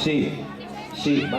Sí, sí, va.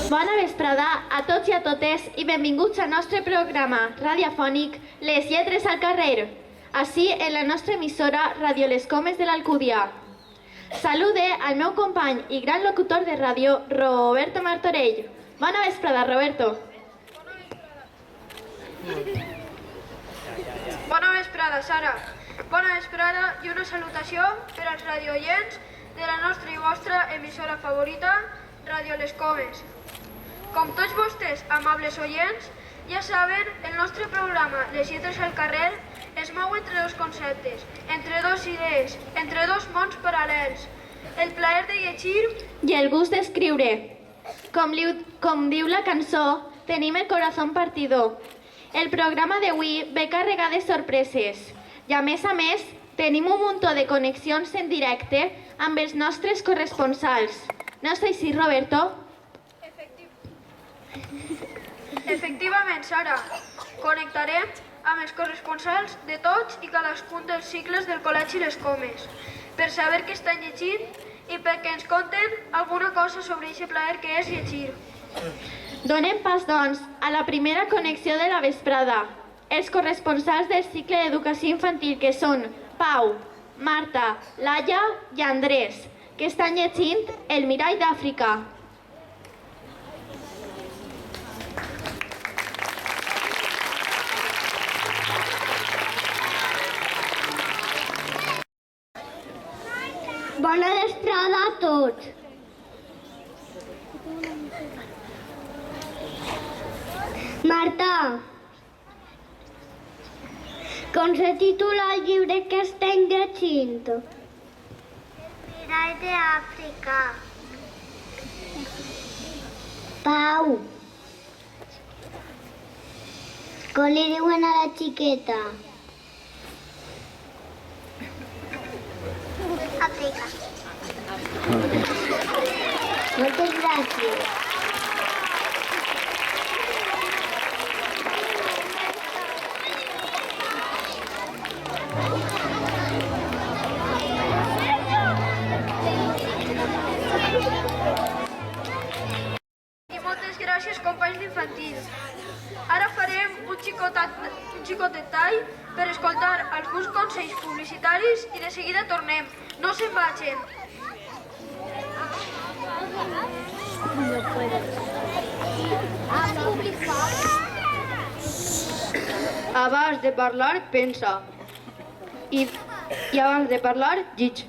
Bona vesprada a tots i a totes i benvinguts al nostre programa radiofònic Les Lletres al Carrer, ací en la nostra emissora Radio Les Comes de l'Alcúdia. Salude al meu company i gran locutor de ràdio, Roberto Martorell. Bona vesprada, Roberto. Bona vesprada, Sara. Bona vesprada i una salutació per als radioients de la nostra i vostra emissora favorita, Radio Les Comes. Com tots vostès, amables oients, ja saben, el nostre programa Les Lletres al Carrer es mou entre dos conceptes, entre dos idees, entre dos mons paral·lels. El plaer de llegir I el gust d'escriure. Com diu la cançó, tenim el corazón partido. El programa d'avui ve carregat de sorpreses i a més, tenim un muntó de connexions en directe amb els nostres corresponsals. No és així, Roberto? Efectivament, Sara. Connectarem amb els corresponsals de tots i cadascun dels cicles del Col·legi Les Comes per saber què estan llegint i perquè ens conten alguna cosa sobre aquest plaer que és llegir. Donem pas, doncs, a la primera connexió de la vesprada. Els corresponsals del cicle d'educació infantil, que són Pau, Marta, Laia i Andrés, que estan llegint El mirall d'Àfrica. Bona vesprada a tots. Marta, com se titula el llibre que estem llegint? El mirall d'Àfrica. Pau, com li diuen a la xiqueta? Àfrica. Moltes gràcies. I moltes gràcies, companys d'infantil. Ara farem un xicotet tall per escoltar alguns consells publicitaris i de seguida tornem. No se'n vagin. Abans de parlar, pensa. I abans de parlar, llig.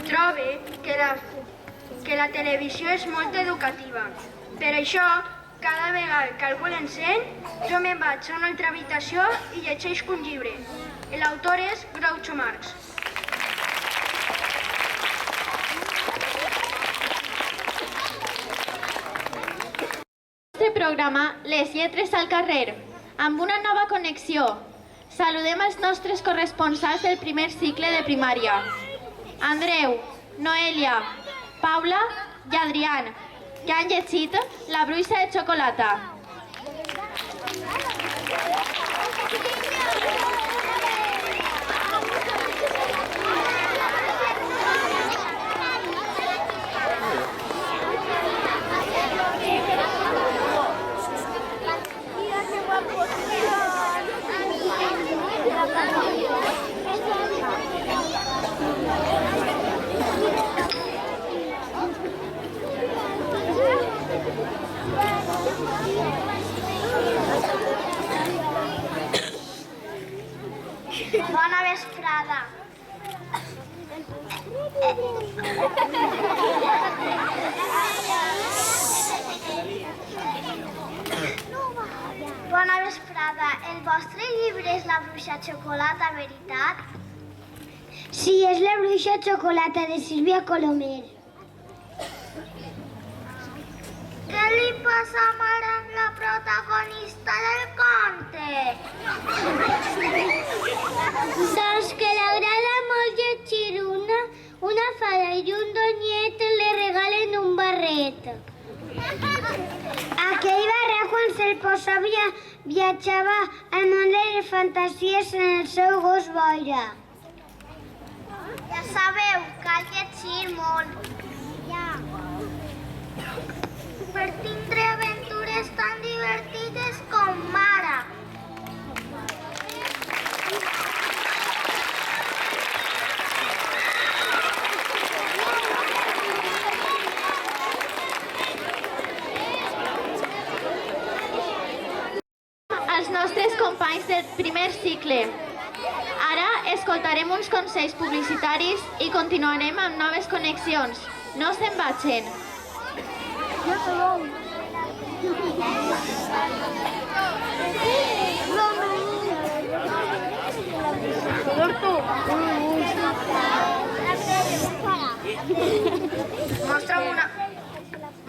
Trobe que la televisió és molt educativa. Per això, cada vegada que algú l'encén, jo me'n vaig a una altra habitació i llegeixo un llibre. L'autor és Groucho Marx. Nostre programa Les Lletres al Carrer, amb una nova connexió. Saludem els nostres corresponsals del primer cicle de primària. Andreu, Noelia, Paula i Adrián, que han llegit La bruixa de xocolata. Bona vesprada. vostre llibre és La bruixa xocolata, veritat? Sí, és La bruixa xocolata de Sílvia Colomer. Què li passa a Maran, la protagonista del conte? Doncs que li agrada molt llegir una fada i un donyet li regalen un barret. Aquell barret, quan se'l posava, viatjava al món de les fantasies en el seu gos boira. Ja sabeu, cal llegir molt. Per tindre aventures tan divertides com Mara. Els nostres companys del primer cicle. Ara escoltarem uns consells publicitaris i continuarem amb noves connexions. No se'n vagin.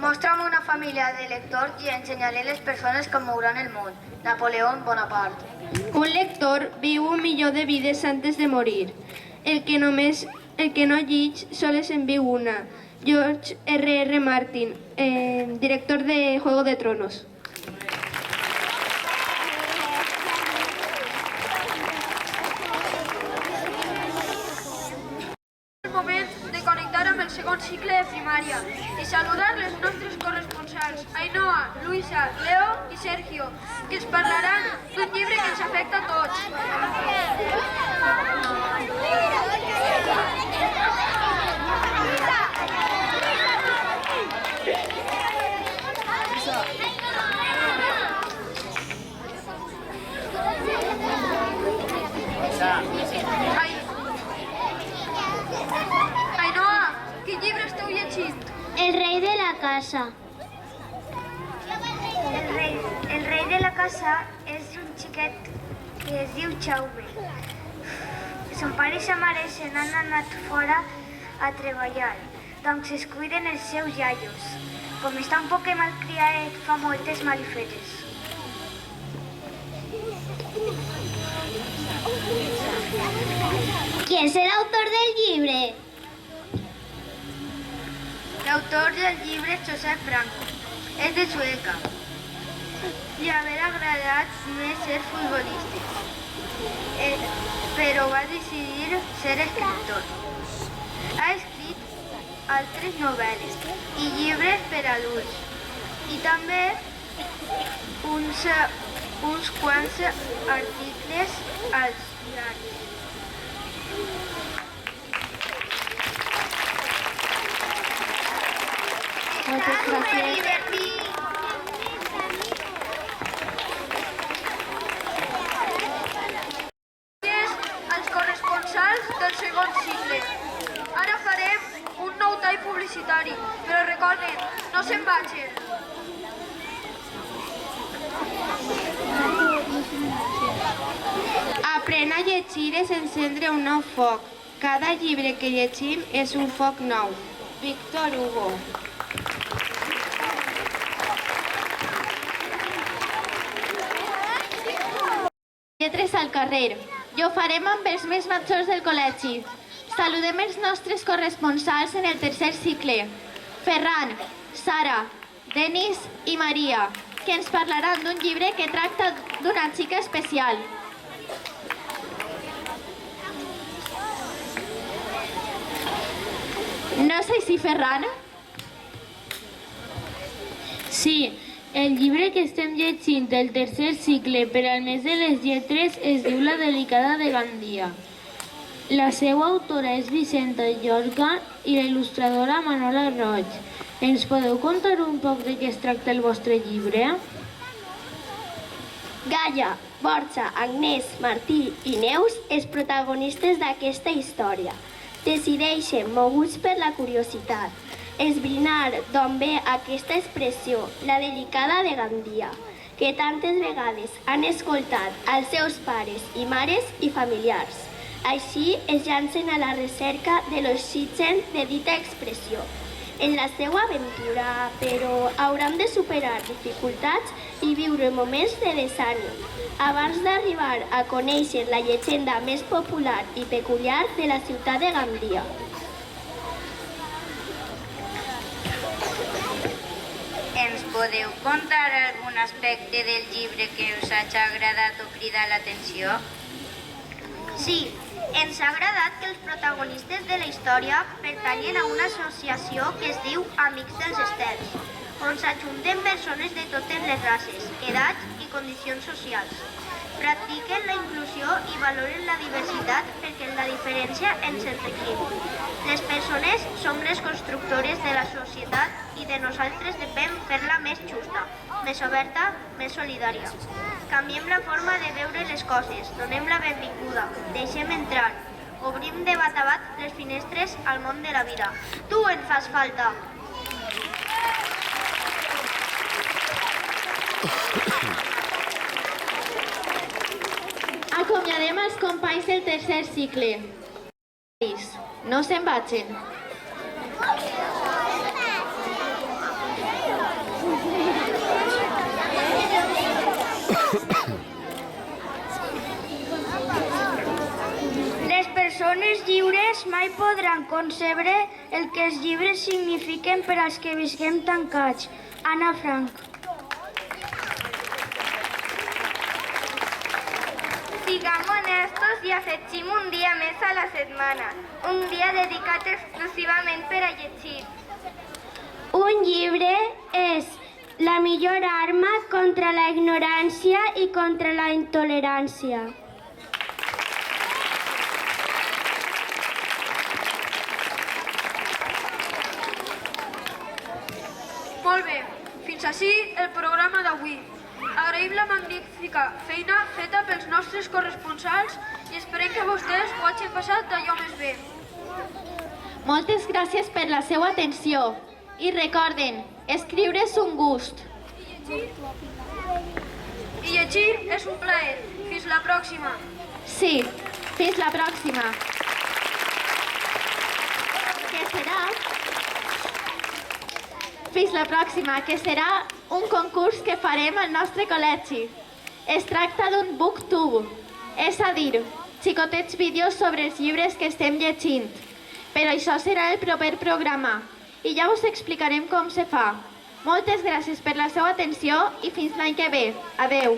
Mostra'm una família de lectors i ensenyaré les persones que mouran el món. Napoleón Bonaparte. Un lector viu un millor de vides antes de morir. El que no llig sols en viu una. George R.R. Martin, director de Juego de Tronos. És el moment de connectar amb el segon cicle de primària i saludar les nostres corresponsals, Ainhoa, Luisa, Leo i Sergio, que ens parlaran d'un llibre que ens afecta a tots. Ainhoa, quin llibre esteu llegint? El rei de la casa. El rei de la casa és un xiquet que es diu Jaume. Son pare i sa mare se n'han anat fora a treballar, doncs es cuiden els seus iaios. Com està un poc malcriat, fa moltes malifetes. Qui és l'autor del llibre? L'autor del llibre és Josep Franco. És de Sueca. Li haver agradat més ser futbolista, però va decidir ser escriptor. Ha escrit altres novel·les i llibres per a adults i també uns quants articles als diaris. Moltes gràcies. Els corresponsals del segon cicle. Ara farem un nou tall publicitari, però recorden, no se'n vagin. Aprèn a llegir és encendre un nou foc. Cada llibre que llegim és un foc nou. Víctor Hugo. Lletres al carrer. I ho farem amb els més majors del col·legi. Saludem els nostres corresponsals en el tercer cicle. Ferran, Sara, Denis i Maria, que ens parlaran d'un llibre que tracta d'una xica especial. No sé si Ferran? Sí, el llibre que estem llegint del tercer cicle per al mes de les lletres es diu La delicada de Gandia. La seva autora és Vicenta Llorca i la il·lustradora Manola Roig. Ens podeu contar un poc de què es tracta el vostre llibre? Gaia, Borja, Agnès, Martí i Neus, els protagonistes d'aquesta història, decideixen, moguts per la curiositat, esbrinar d'on ve aquesta expressió, la delicada de Gandia, que tantes vegades han escoltat als seus pares i mares i familiars. Així es llancen a la recerca de l'origen de dita expressió. En la seva aventura, però, hauran de superar dificultats i viure moments de desànim, abans d'arribar a conèixer la llegenda més popular i peculiar de la ciutat de Gandia. Ens podeu contar algun aspecte del llibre que us hagi agradat o cridat l'atenció? Sí, ens ha agradat que els protagonistes de la història pertanyen a una associació que es diu Amics dels Estels, on s'ajunten persones de totes les races, edats i condicions socials. Practiquen la inclusió i valoren la diversitat perquè en la diferència ens enriquim. Les persones som les constructores de la societat i de nosaltres depèn fer-la més justa, més oberta, més solidària. Canviem la forma de veure les coses, donem la benvinguda, deixem entrar, obrim de bat a bat les finestres al món de la vida. Tu en fas falta! Acomiadem els companys del tercer cicle. No se'n vagin. Les persones lliures mai podran concebre el que els llibres signifiquen per als que visquem tancats. Anna Frank. Siguem honestos i afegim un dia més a la setmana, un dia dedicat exclusivament per a llegir. Un llibre és la millor arma contra la ignorància i contra la intolerància. Molt bé, fins ací el programa d'avui. Agraïm la magnífica feina feta pels nostres corresponsals i esperem que vostès ho hagin passat d'allò més bé. Moltes gràcies per la seva atenció. I recorden, escriure és un gust. I llegir és un plaer. Fins la pròxima. Sí, fins la pròxima. Fins la pròxima, que serà un concurs que farem al nostre col·legi. Es tracta d'un booktube, és a dir, xicotets vídeos sobre els llibres que estem llegint. Però això serà el proper programa i ja us explicarem com se fa. Moltes gràcies per la seva atenció i fins l'any que ve. Adeu.